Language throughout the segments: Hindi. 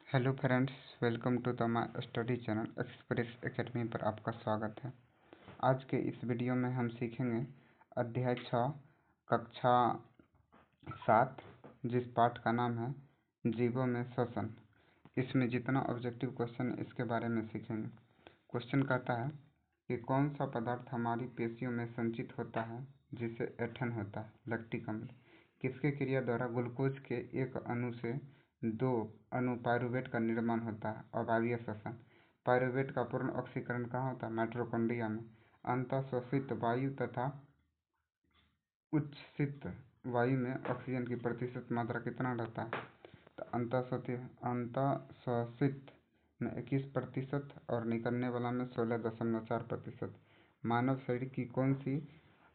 Hello friends, welcome to the my study channel express academy पर आपका स्वागत है। आज के इस वीडियो में हम सीखेंगे अध्याय 6 कक्षा 7, जिस पाठ का नाम है जीवों में श्वसन। इसमें जितना ऑब्जेक्टिव क्वेश्चन है इसके बारे में सीखेंगे। क्वेश्चन कहता है कि कौन सा पदार्थ हमारी पेशियों में संचित होता है जिसे ऐंठन होता है, लैक्टिक अम्ल। किसके क्रिया द्वारा ग्लूकोज के एक अणु से 2 अणु पाइरूवेट का निर्माण होता है, अवायवीय श्वसन। पाइरूवेट का पूर्ण ऑक्सीकरण कहाँ होता है, माइटोकॉन्ड्रिया में। अंतःश्वसित वायु तथा उच्छ्वसित वायु में ऑक्सीजन की प्रतिशत मात्रा कितना रहता है, तो अंतःश्वसित में 21% और निकलने वाला में 16.4%। मानव शरीर की कौन सी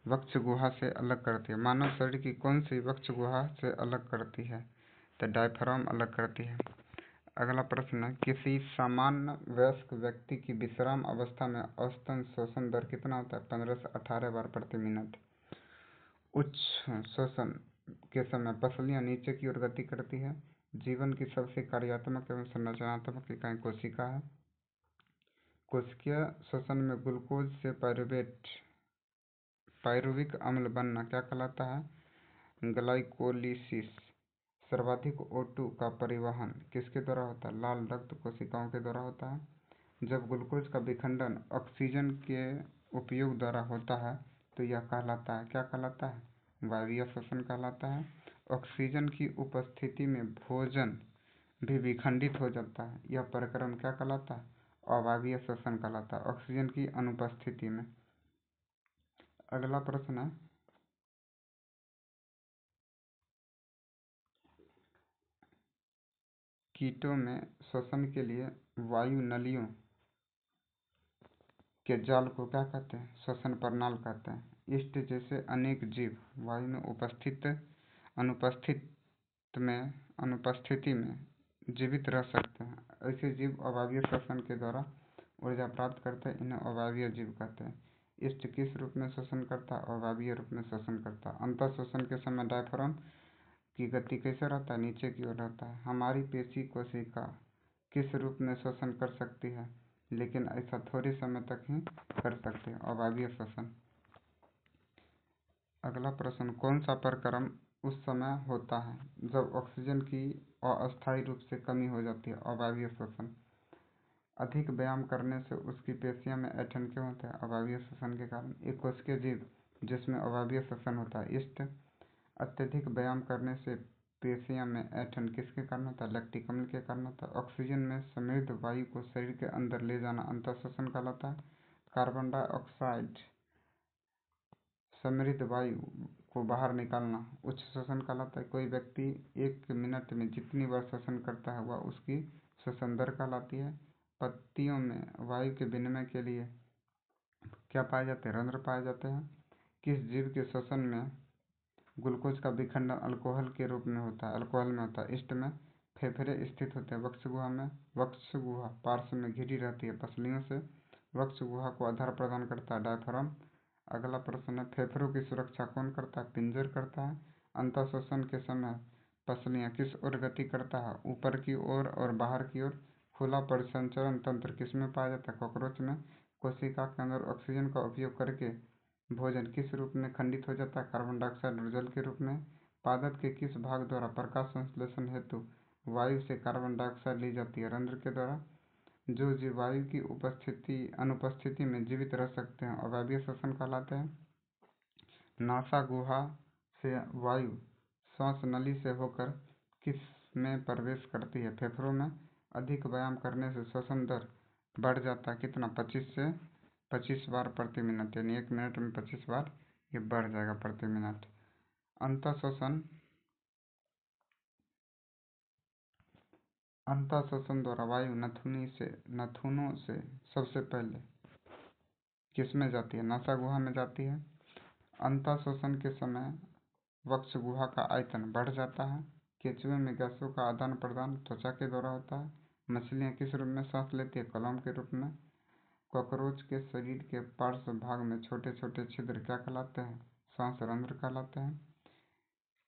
वक्ष गुहा से अलग करती है, मानव शरीर की कौन सी वक्ष गुहा से अलग करती है, तो डायफ्राम अलग करती है। अगला प्रश्न है, किसी सामान्य वयस्क व्यक्ति की विश्राम अवस्था में औसतन श्वसन दर कितना होता है, 15 से 18 बार प्रति मिनट। उच्च श्वसन के समय पसलियां नीचे की ओर गति करती है। जीवन की सबसे कार्यात्मक एवं संरचनात्मक इकाई कोशिका है। कोशिकीय श्वसन में ग्लूकोज से पाइरुविक अम्ल बनना क्या कहलाता है, ग्लाइकोलिसिस। सर्वाधिक O2 का परिवहन किसके द्वारा होता है, लाल रक्त कोशिकाओं के द्वारा होता है। जब ग्लूकोज का विखंडन ऑक्सीजन के उपयोग द्वारा होता है तो यह कहलाता है, क्या कहलाता है, वायवीय श्वसन कहलाता है। ऑक्सीजन की उपस्थिति में भोजन भी विखंडित हो जाता है, यह प्रक्रम क्या कहलाता है, अवायवीय श्वसन कहलाता है, ऑक्सीजन की अनुपस्थिति में। अगला प्रश्न है, कीटों में श्वसन के लिए वायु नलियों के जाल को क्या कहते हैं, श्वसन प्रणाल कहते हैं। इष्ट जैसे अनेक जीव वायु में अनुपस्थिति में जीवित रह सकते हैं। ऐसे जीव अवायवीय श्वसन के द्वारा ऊर्जा प्राप्त करते हैं, इन्हें अवायवीय जीव कहते हैं। इष्ट किस रूप में श्वसन करता है, अवायवीय रूप में श्वसन करता है। अंतः श्वसन के समय डायफ्राम की गति कैसे रहता है, नीचे की ओर रहता है। हमारी पेशी कोशिका किस रूप में श्वसन कर सकती है, लेकिन ऐसा थोड़े समय तक ही कर सकते हैं, अवायवीय श्वसन। अगला प्रश्न, कौन सा प्रक्रम उस समय होता है जब ऑक्सीजन की अस्थायी रूप से कमी हो जाती है, अवायवीय श्वसन। अधिक व्यायाम करने से उसकी पेशियों में ऐंठन क्यों होता है, अवायवीय श्वसन के कारण। एक कोशिकीय जीव जिसमें अवायवीय श्वसन होता है, इष्ट। अत्यधिक व्यायाम करने से पेशियों में ऐंठन किसके कारण होता है, लैक्टिक अम्ल के कारण होता है। ऑक्सीजन में समृद्ध वायु को शरीर के अंदर ले जाना अंतःश्वसन कहलाता है। कार्बन डाइऑक्साइड समृद्ध वायु को बाहर निकालना उच्च श्वसन कहलाता है। कोई व्यक्ति 1 मिनट में जितनी बार श्वसन करता है वह उसकी श्वसन दर कहलाती है। पत्तियों में वायु के विनिमय के लिए क्या पाए जाते हैं, रंध्र पाए जाते हैं। किस जीव के श्वसन में ग्लूकोज का विखंडन अल्कोहल के रूप में होता है, अल्कोहल में होता है। इष्ट में फेफड़े स्थित होते हैं। वक्ष गुहा में वक्ष-गुहा पार्श्व में घिरी रहती है पसलियों से। वक्ष गुहा को आधार प्रदान करता है डायफ्राम। अगला प्रश्न है, फेफड़ों की सुरक्षा कौन करता है, पिंजर करता है। अंतःश्वसन के समय पसलियां किस ओर गति करता है, ऊपर की ओर और बाहर की ओर। खुला परिसंचरण तंत्र किसमें पाया जाता है, कॉकरोच में। कोशिका के अंदर ऑक्सीजन का उपयोग करके भोजन किस रूप में खंडित हो जाता है, कार्बन डाइऑक्साइड और जल के रूप में। पादप के किस भाग द्वारा प्रकाश संश्लेषण हेतु वायु से कार्बन डाइऑक्साइड ली जाती है, रंध्र के द्वारा। जो जीव वायु की अनुपस्थिति में जीवित रह सकते हैं, अवायवीय श्वसन कहलाते हैं। नासा गुहा से वायु श्वास नली से होकर किस में प्रवेश करती है, फेफड़ों में। अधिक व्यायाम करने से श्वसन दर बढ़ जाता है, कितना, 25 बार प्रति मिनट, यानी 1 मिनट में 25 बार ये बढ़ जाएगा प्रति मिनट। अंतःश्वसन द्वारा वायु नथुनों से सबसे पहले किस में जाती है, नासा गुहा में जाती है। अंतःश्वसन के समय वक्ष गुहा का आयतन बढ़ जाता है। केंचुए में गैसों का आदान प्रदान त्वचा के द्वारा होता है। मछलियाँ किस रूप में सांस लेती है, कॉलम के रूप में। कॉकरोच के शरीर के पार्श्व भाग में छोटे छोटे छिद्र क्या कहलाते हैं, श्वास रंध्र कहलाते हैं।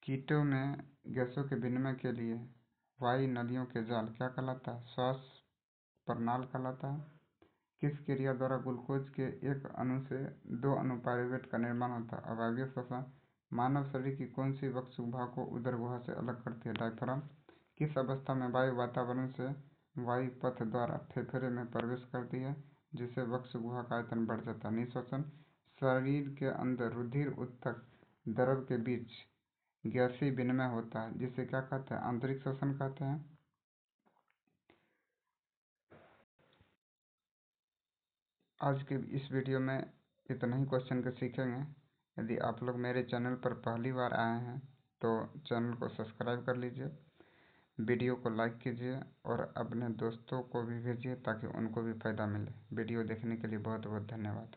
कीटों में गैसों के विनिमय के लिए वायु नलियों के जाल क्या कहलाता है? श्वास प्रणाल कहलाता है। किस क्रिया द्वारा ग्लूकोज के एक अणु से 2 अणु पायरुवेट का निर्माण होता है? अवायवीय श्वसन। मानव शरीर की कौन सी वक्ष गुहा को उदर गुहा से अलग करती है? डायफ्राम। किस अवस्था में वायु वातावरण से वायु पथ द्वारा फेफड़े में प्रवेश करती है, जिससे वक्ष गुहा का आयतन बढ़ जाता है? निःश्वसन। शरीर के अंदर रुधिर उत्तक द्रव के बीच गैसीय विनिमय होता है, जिसे क्या कहते हैं? आंतरिक श्वसन कहते हैं। आज के इस वीडियो में इतना ही क्वेश्चन के सीखेंगे। यदि आप लोग मेरे चैनल पर पहली बार आए हैं तो चैनल को सब्सक्राइब कर लीजिए, वीडियो को लाइक कीजिए और अपने दोस्तों को भी भेजिए ताकि उनको भी फ़ायदा मिले। वीडियो देखने के लिए बहुत बहुत धन्यवाद।